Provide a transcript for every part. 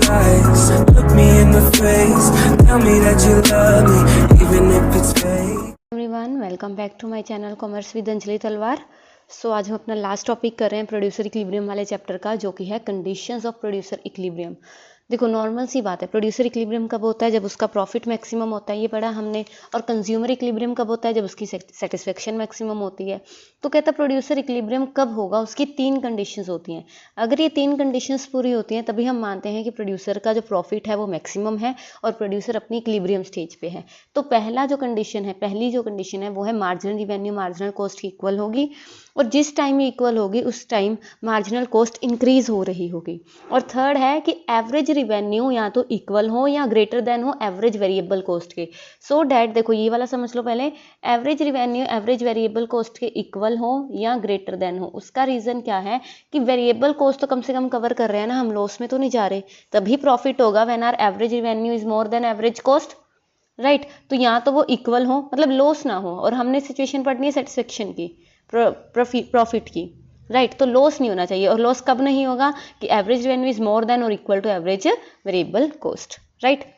lies. Look me in the face, tell me that you love me, even if it's fake. Everyone, welcome back to my channel commerce with Anjali Talwar. So आज हम अपना last topic कर रहे हैं producer equilibrium वाले chapter का, जो कि है कंडीशंस ऑफ प्रोड्यूसर इक्विलिब्रियम। देखो, नॉर्मल सी बात है, प्रोड्यूसर इक्विलिब्रियम कब होता है? जब उसका प्रॉफिट मैक्सिमम होता है, ये पढ़ा हमने। और कंज्यूमर इक्विलिब्रियम कब होता है? जब उसकी सेटिस्फेक्शन मैक्सिमम होती है। तो कहता है प्रोड्यूसर इक्विलिब्रियम कब होगा? उसकी 3 कंडीशंस होती हैं। अगर ये 3 कंडीशंस पूरी होती हैं तभी हम मानते हैं कि प्रोड्यूसर का जो प्रॉफिट है वो मैक्सिमम है और प्रोड्यूसर अपनी इक्विलिब्रियम स्टेज पे है। तो पहली जो कंडीशन है वो है मार्जिनल रिवेन्यू मार्जिनल कॉस्ट की इक्वल होगी, और जिस टाइम ये इक्वल होगी उस टाइम मार्जिनल कॉस्ट इंक्रीज हो रही होगी। और थर्ड है कि एवरेज रिवेन्यू या तो इक्वल हो या ग्रेटर देन हो एवरेज वेरिएबल कॉस्ट के। सो डैट, देखो ये वाला समझ लो पहले, average revenue average variable cost के इक्वल हो या ग्रेटर देन हो। उसका रीजन क्या है कि वेरिएबल कॉस्ट तो कम से कम कवर कर रहे हैं ना, हम लॉस में तो नहीं जा रहे। तभी प्रॉफिट होगा when our average revenue is more than average cost, right. तो यहाँ तो वो इक्वल हो, मतलब लॉस ना हो। और हमने सिचुएशन पढ़नी है सेटिस्फेक्शन की, प्रॉफिट की, राइट। तो लॉस नहीं होना चाहिए। और लॉस कब नहीं होगा? कि average revenue is more than और equal to average variable cost, right.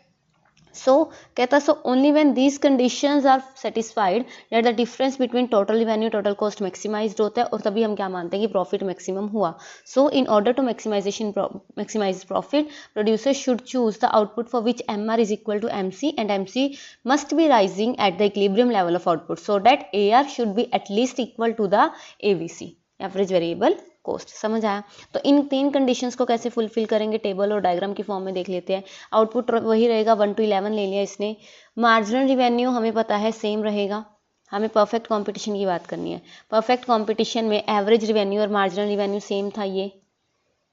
So कहता so only when these conditions are satisfied that the difference between total revenue total cost maximized होता है, और तभी हम क्या मानते हैं कि प्रॉफिट मैक्सिमम हुआ। So in order to maximize profit, producer should choose the output for which MR is equal to MC and MC must be rising at the equilibrium level of output, so that AR should be at least equal to the AVC, average variable cost. समझ आया? तो इन 3 conditions को कैसे fulfil करेंगे, table और diagram की form में देख लेते हैं। आउटपुट वही रहेगा, 1 to 11 ले लिया इसने। मार्जिनल रिवेन्यू हमें पता है सेम रहेगा। हमें परफेक्ट कंपटीशन की बात करनी है। परफेक्ट कंपटीशन में एवरेज रिवेन्यू और मार्जिनल रिवेन्यू सेम था। ये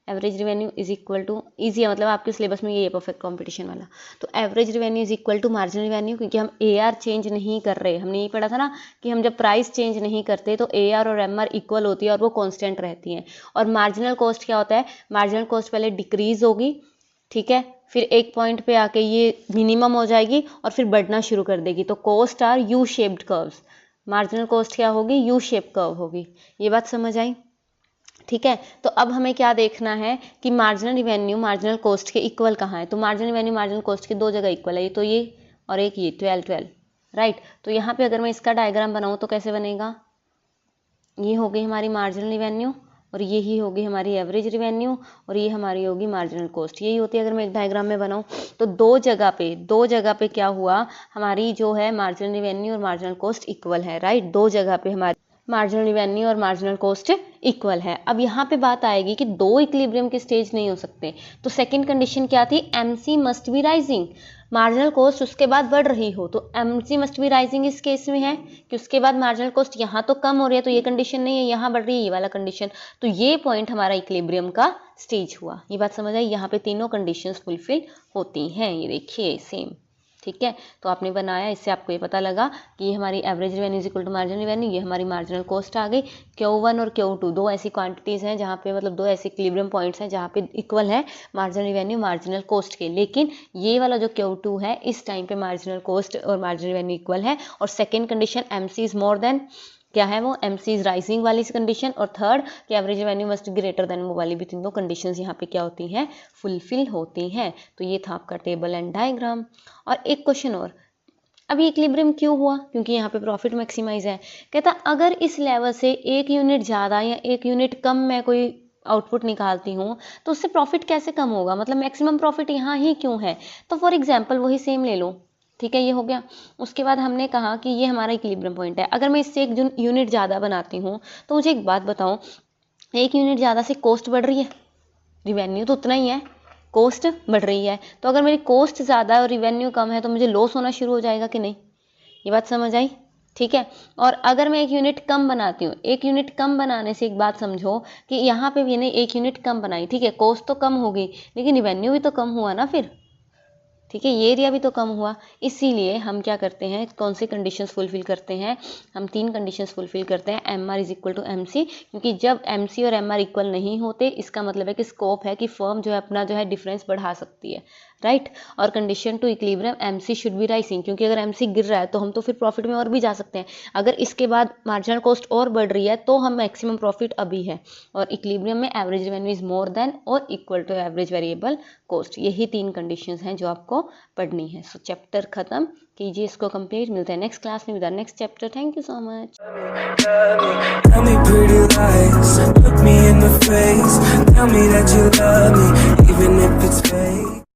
average revenue is equal to, easy है, मतलब आपके सिलेबस में ये है परफेक्ट कंपटीशन वाला। तो average revenue is equal to marginal revenue, क्योंकि हम AR चेंज नहीं कर रहे। हमने यही पढ़ा था ना कि हम जब प्राइस चेंज नहीं करते तो AR और MR इक्वल होती है और वो कांस्टेंट रहती हैं। और मार्जिनल कॉस्ट क्या होता है? मार्जिनल कॉस्ट पहले डिक्रीज होगी, ठीक है, फिर एक पॉइंट पे आके ये मिनिमम हो जाएगी और फिर बढ़ना शुरू कर देगी। तो cost are U shaped curves. Marginal cost क्या होगी? यू शेप कर्व होगी। ये बात समझ आई? ठीक है। तो अब हमें क्या देखना है कि मार्जिनल रिवेन्यू मार्जिनल कॉस्ट के इक्वल कहाँ है। तो मार्जिनल रिवेन्यू मार्जिनल कॉस्ट के 2 जगह इक्वल है, ये तो ये और एक ये 12 राइट। तो यहाँ पे अगर मैं इसका डायग्राम बनाऊँ तो कैसे बनेगा? ये हो गई हमारी मार्जिनल रिवेन्यू और यही होगी हमारी एवरेज रिवेन्यू और ये हमारी होगी मार्जिनल कॉस्ट। यही होती है अगर मैं एक डायग्राम में बनाऊँ तो दो जगह पे क्या हुआ, हमारी जो है मार्जिनल रिवेन्यू और मार्जिनल कॉस्ट इक्वल है, राइट। 2 जगह पे हमारी मार्जिनल रिवेन्यू और मार्जिनल कॉस्ट इक्वल है। अब यहाँ पे बात आएगी कि 2 इक्विलिब्रियम के स्टेज नहीं हो सकते। तो सेकंड कंडीशन क्या थी? MC must be rising, marginal cost उसके बाद बढ़ रही हो। तो MC मस्ट बी राइजिंग इस केस में है कि उसके बाद मार्जिनल कॉस्ट यहाँ तो कम हो रही है, तो ये कंडीशन नहीं है, यहाँ बढ़ रही है, ये वाला कंडीशन। तो ये पॉइंट हमारा इक्विलिब्रियम का स्टेज हुआ। ये बात समझ आई? यहाँ पे तीनों कंडीशंस फुलफिल होती हैं। ये देखिए सेम, ठीक है। तो आपने बनाया, इससे आपको ये पता लगा कि ये हमारी average revenue is equal to marginal revenue, ये हमारी मार्जिनल कॉस्ट आ गई। Q1 और Q2 2 ऐसी क्वांटिटीज़ हैं जहाँ पे, मतलब 2 ऐसे इक्विलिब्रियम पॉइंट्स हैं जहाँ पे इक्वल है मार्जिनल रिवेन्यू मार्जिनल कॉस्ट के। लेकिन ये वाला जो Q2 है, इस टाइम पे मार्जिनल कॉस्ट और मार्जिनल रिवेन्यू इक्वल है। और second condition MC is more then, क्या है वो? MC इज राइजिंग वाली कंडीशन। और थर्ड कि average revenue must greater than, वो वाली भी तीनों कंडीशंस यहाँ पे क्या होती हैं? फुलफिल होती हैं। तो ये था आपका टेबल एंड डायग्राम। और एक क्वेश्चन और, अभी इक्विलिब्रियम क्यों हुआ? क्योंकि यहाँ पे प्रॉफिट मैक्सिमाइज है। कहता अगर इस लेवल से 1 यूनिट ज़्यादा या 1 यूनिट कम मैं कोई आउटपुट निकालती हूँ तो उससे प्रॉफिट कैसे कम होगा? मतलब मैक्सिमम प्रॉफिट यहाँ ही क्यों है? तो फॉर एग्जाम्पल वही सेम ले लो, ठीक है, ये हो गया। उसके बाद हमने कहा कि ये हमारा इक्विलिब्रियम पॉइंट है। अगर मैं इससे 1 यूनिट ज़्यादा बनाती हूँ तो मुझे एक बात बताओ, 1 यूनिट ज़्यादा से कॉस्ट बढ़ रही है, रिवेन्यू तो उतना ही है, कॉस्ट बढ़ रही है। तो अगर मेरी कॉस्ट ज़्यादा है और रिवेन्यू कम है तो मुझे लॉस होना शुरू हो जाएगा कि नहीं? ये बात समझ आई? ठीक है। और अगर मैं 1 यूनिट कम बनाती हूँ, 1 यूनिट कम बनाने से एक बात समझो कि यहाँ पे भी मैंने 1 यूनिट कम बनाई, ठीक है, कॉस्ट तो कम हो गई लेकिन रिवेन्यू भी तो कम हुआ ना फिर, ठीक है, ये एरिया भी तो कम हुआ। इसीलिए हम क्या करते हैं, कौन से कंडीशंस फुलफिल करते हैं, हम 3 कंडीशंस फुलफिल करते हैं, M R is equal to M C, क्योंकि जब एम सी और एम आर इक्वल नहीं होते इसका मतलब है कि स्कोप है कि फर्म जो है अपना जो है डिफरेंस बढ़ा सकती है, राइट। और condition to equilibrium, M C should be rising, क्योंकि अगर एम सी गिर रहा है तो हम तो फिर प्रॉफिट में और भी जा सकते हैं। अगर इसके बाद मार्जिनल कॉस्ट और बढ़ रही है तो हम मैक्सिमम प्रॉफिट अभी है। और इक्विलिब्रियम में average revenue is more than और equal to average variable cost. यही 3 कंडीशंस हैं जो आपको पढ़नी है। सो चैप्टर खत्म कीजिए, इसको कंप्लीट। मिलते हैं नेक्स्ट क्लास में with next chapter. Thank you so much. Tell me pretty lies, look me in the face. Tell me that you love me, even if it's